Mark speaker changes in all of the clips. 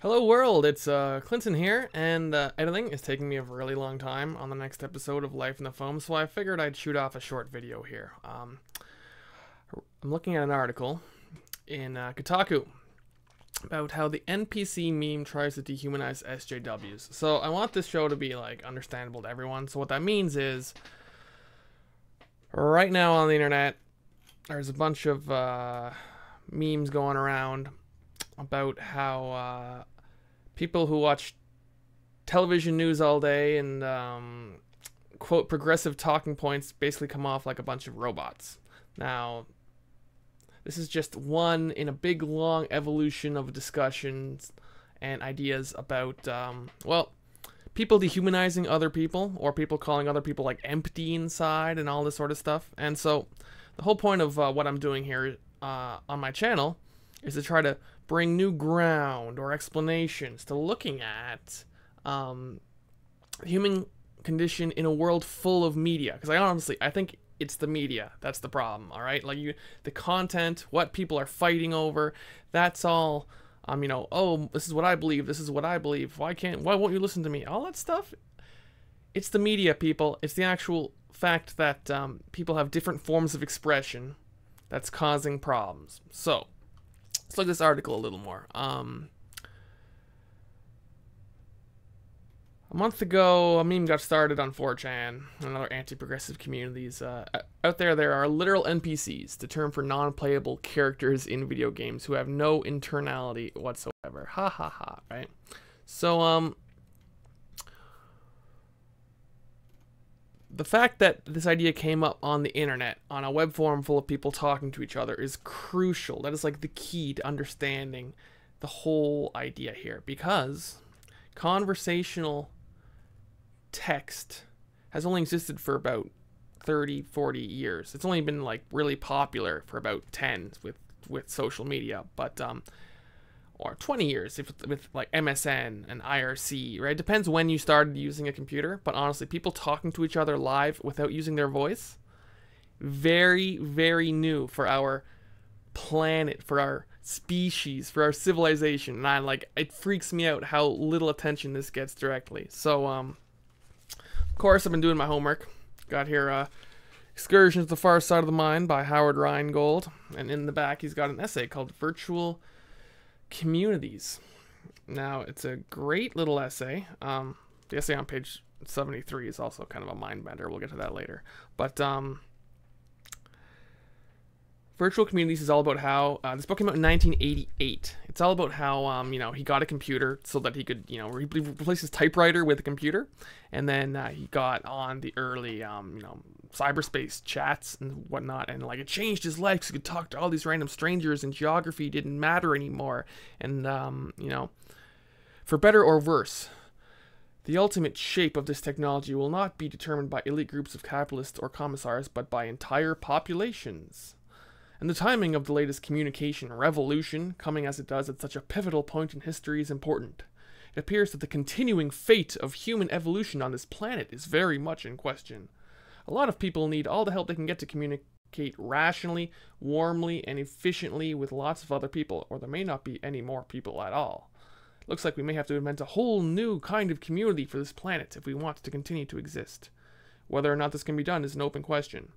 Speaker 1: Hello world, it's Clinton here, and editing is taking me a really long time on the next episode of Life in the Foam, so I figured I'd shoot off a short video here. I'm looking at an article in Kotaku about how the NPC meme tries to dehumanize SJWs. So I want this show to be like understandable to everyone. So what that means is, right now on the internet, there's a bunch of memes going around about how people who watch television news all day and quote progressive talking points basically come off like a bunch of robots. Now, this is just one in a big long evolution of discussions and ideas about well, people dehumanizing other people, or people calling other people like empty inside and all this sort of stuff. And so the whole point of what I'm doing here on my channel is to try to bring new ground or explanations to looking at the human condition in a world full of media. Because I think it's the media that's the problem. All right, like the content, what people are fighting over, that's all. Oh, this is what I believe. This is what I believe. Why won't you listen to me? All that stuff. It's the media, people. It's the actual fact that people have different forms of expression that's causing problems. So let's look at this article a little more. A month ago, a meme got started on 4chan and other anti-progressive communities. Out there are literal NPCs, the term for non-playable characters in video games who have no internality whatsoever. Ha ha ha, right? So, the fact that this idea came up on the internet, on a web forum full of people talking to each other, is crucial. That is like the key to understanding the whole idea here, because conversational text has only existed for about 30, 40 years. It's only been like really popular for about 10 with social media, but or 20 years with like MSN and IRC, right? Depends when you started using a computer, but honestly, people talking to each other live without using their voice, very, very new for our planet, for our species, for our civilization. And it freaks me out how little attention this gets directly. So, of course, I've been doing my homework. Got here, Excursions to the Far Side of the Mind by Rheingold. And in the back, he's got an essay called Virtual Communities. Now, it's a great little essay. The essay on page 73 is also kind of a mind bender. We'll get to that later. But Virtual Communities is all about how this book came out in 1988. It's all about how he got a computer so that he could replace his typewriter with a computer, and then he got on the early cyberspace chats and whatnot, and it changed his life because he could talk to all these random strangers, and geography didn't matter anymore. And for better or worse, the ultimate shape of this technology will not be determined by elite groups of capitalists or commissars, but by entire populations. And the timing of the latest communication revolution, coming as it does at such a pivotal point in history, is important. It appears that the continuing fate of human evolution on this planet is very much in question. A lot of people need all the help they can get to communicate rationally, warmly, and efficiently with lots of other people, or there may not be any more people at all. Looks like we may have to invent a whole new kind of community for this planet if we want to continue to exist. Whether or not this can be done is an open question.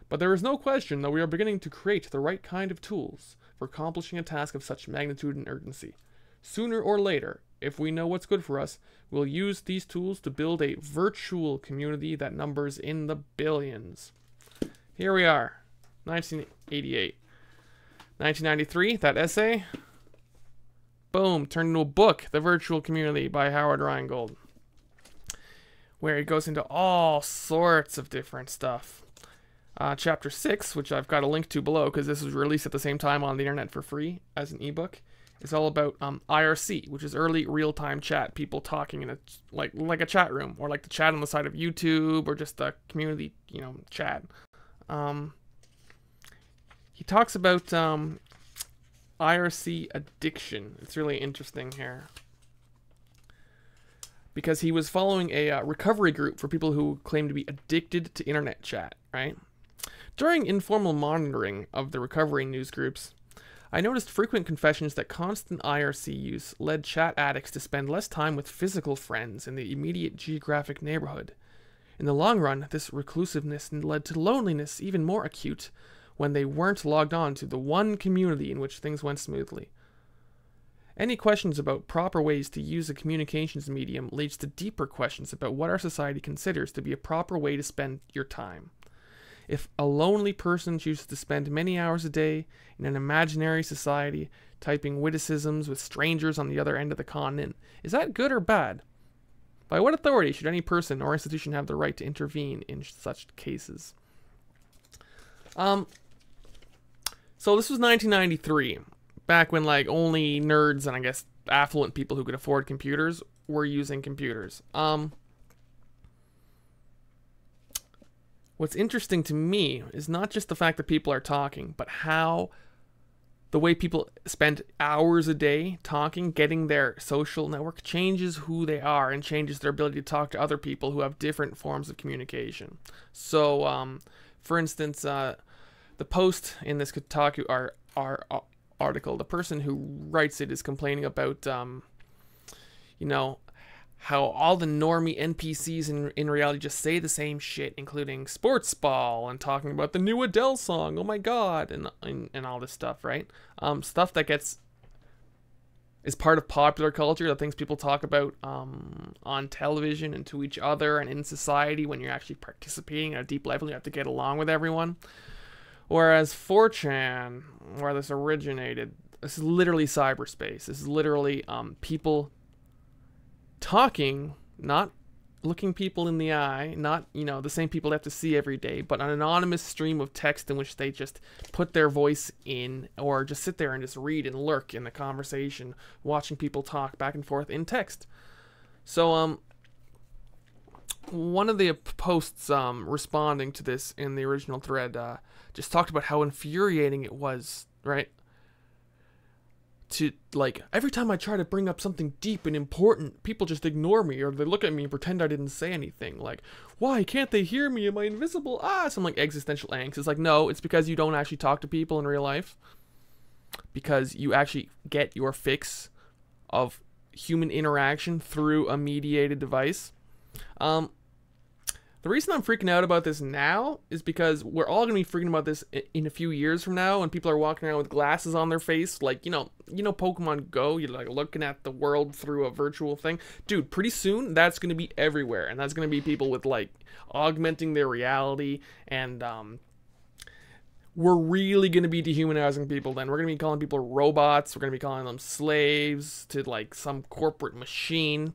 Speaker 1: But there is no question that we are beginning to create the right kind of tools for accomplishing a task of such magnitude and urgency. Sooner or later, if we know what's good for us, we'll use these tools to build a virtual community that numbers in the billions. Here we are, 1988. 1993, that essay, boom, turned into a book, The Virtual Community by Rheingold, where he goes into all sorts of different stuff. Chapter 6, which I've got a link to below because this was released at the same time on the internet for free as an ebook, is all about IRC, which is early real-time chat, people talking in a like a chat room, or like the chat on the side of YouTube, or just a community chat. He talks about IRC addiction. It's really interesting here, because he was following a recovery group for people who claim to be addicted to internet chat, right? During informal monitoring of the recovery news groups, I noticed frequent confessions that constant IRC use led chat addicts to spend less time with physical friends in the immediate geographic neighborhood. In the long run, this reclusiveness led to loneliness even more acute when they weren't logged on to the one community in which things went smoothly. Any questions about proper ways to use a communications medium leads to deeper questions about what our society considers to be a proper way to spend your time. If a lonely person chooses to spend many hours a day in an imaginary society typing witticisms with strangers on the other end of the continent, is that good or bad? By what authority should any person or institution have the right to intervene in such cases? So this was 1993, back when like only nerds and I guess affluent people who could afford computers were using computers. What's interesting to me is not just the fact that people are talking, but how the way people spend hours a day talking, getting their social network, changes who they are and changes their ability to talk to other people who have different forms of communication. So, for instance, the post in this Kotaku article, the person who writes it is complaining about, how all the normie NPCs in reality just say the same shit, including sports ball and talking about the new Adele song, oh my god, and all this stuff, right? Stuff that is part of popular culture, the things people talk about on television and to each other and in society when you're actually participating at a deep level, you have to get along with everyone. Whereas 4chan, where this originated, this is literally cyberspace. This is literally people talking, not looking people in the eye, not, the same people they have to see every day, but an anonymous stream of text in which they just put their voice in or just sit there and just read and lurk in the conversation, watching people talk back and forth in text. So, one of the posts responding to this in the original thread just talked about how infuriating it was, right? To, like, every time I try to bring up something deep and important, people just ignore me, or they look at me and pretend I didn't say anything. Like, why can't they hear me? Am I invisible? Some, like, existential angst. It's like, no, it's because you don't actually talk to people in real life. Because you actually get your fix of human interaction through a mediated device. The reason I'm freaking out about this now is because we're all going to be freaking about this in a few years from now, and people are walking around with glasses on their face, like, Pokemon Go, you're like looking at the world through a virtual thing. Dude, pretty soon that's going to be everywhere, and that's going to be people with, like, augmenting their reality, and we're really going to be dehumanizing people then. We're going to be calling people robots, we're going to be calling them slaves to, like, some corporate machine.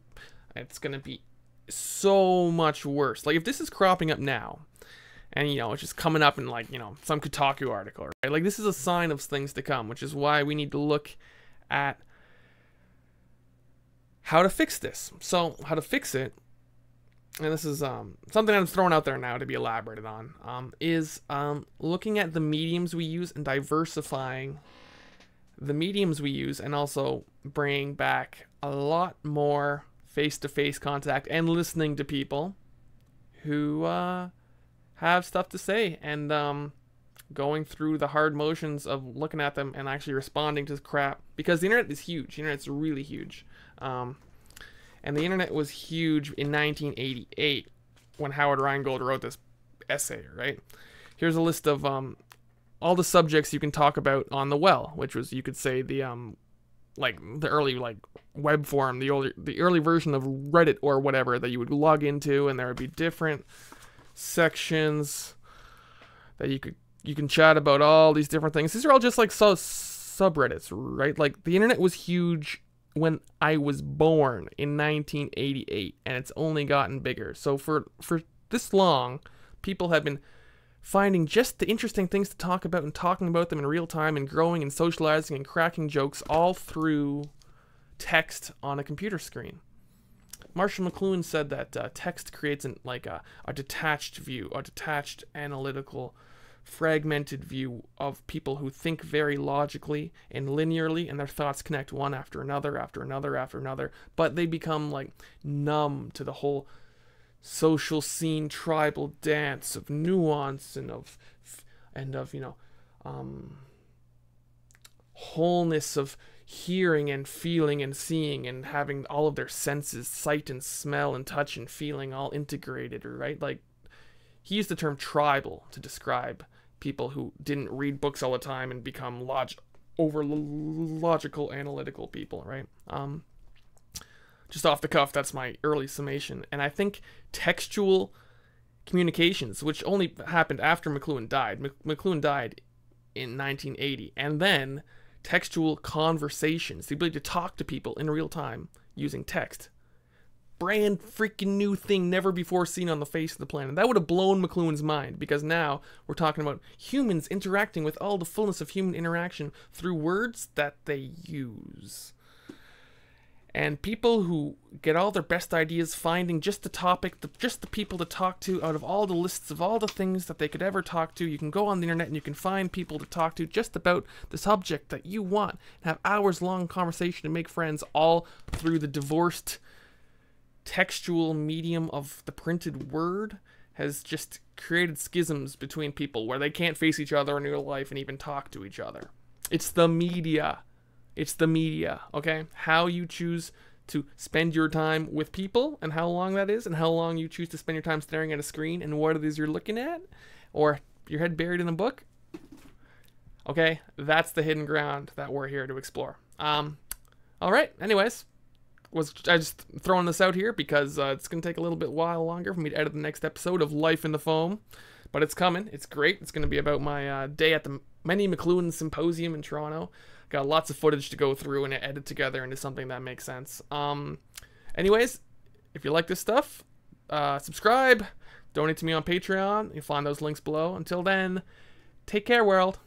Speaker 1: It's going to be so much worse. Like, if this is cropping up now and it's just coming up in, like, some Kotaku article, right? Like, this is a sign of things to come, which is why we need to look at how to fix this. So how to fix it, and this is something I'm throwing out there now to be elaborated on, is looking at the mediums we use and diversifying the mediums we use, and also bringing back a lot more face-to-face contact and listening to people who have stuff to say, and going through the hard motions of looking at them and actually responding to crap, because the internet is huge. The internet's really huge, and the internet was huge in 1988 when Howard Rheingold wrote this essay, right? Here's a list of all the subjects you can talk about on the well, which was, you could say, the early, like, web form, the early version of Reddit or whatever that you would log into, and there would be different sections that you can chat about all these different things. These are all just like subreddits, right? Like, the internet was huge when I was born in 1988, and it's only gotten bigger. So for this long, people have been finding just the interesting things to talk about and talking about them in real time and growing and socializing and cracking jokes all through text on a computer screen. Marshall McLuhan said that text creates a detached view, a detached, analytical, fragmented view of people who think very logically and linearly, and their thoughts connect one after another, after another, after another, but they become, like, numb to the whole social scene, tribal dance of nuance and of wholeness of hearing and feeling and seeing and having all of their senses, sight and smell and touch and feeling all integrated, right? Like, he used the term tribal to describe people who didn't read books all the time and become logical, analytical people, right? Just off the cuff, that's my early summation. And I think textual communications, which only happened after McLuhan died. McLuhan died in 1980. And then textual conversations, the ability to talk to people in real time using text. Brand freaking new thing, never before seen on the face of the planet. That would have blown McLuhan's mind, because now we're talking about humans interacting with all the fullness of human interaction through words that they use. And people who get all their best ideas finding just the topic, just the people to talk to out of all the lists of all the things that they could ever talk to. You can go on the internet and you can find people to talk to just about the subject that you want, and have hours-long conversation and make friends, all through the divorced textual medium of the printed word. Has just created schisms between people where they can't face each other in real life and even talk to each other. It's the media. It's the media, okay? How you choose to spend your time with people, and how long that is, and how long you choose to spend your time staring at a screen, and what it is you're looking at, or your head buried in a book. Okay, that's the hidden ground that we're here to explore. All right, anyways, I just throwing this out here because it's going to take a little bit while longer for me to edit the next episode of Life in the Foam, but it's coming. It's great. It's going to be about my day at the Many McLuhan Symposium in Toronto. Got lots of footage to go through and edit together into something that makes sense. Anyways, if you like this stuff, subscribe, donate to me on Patreon. You'll find those links below. Until then, take care, world.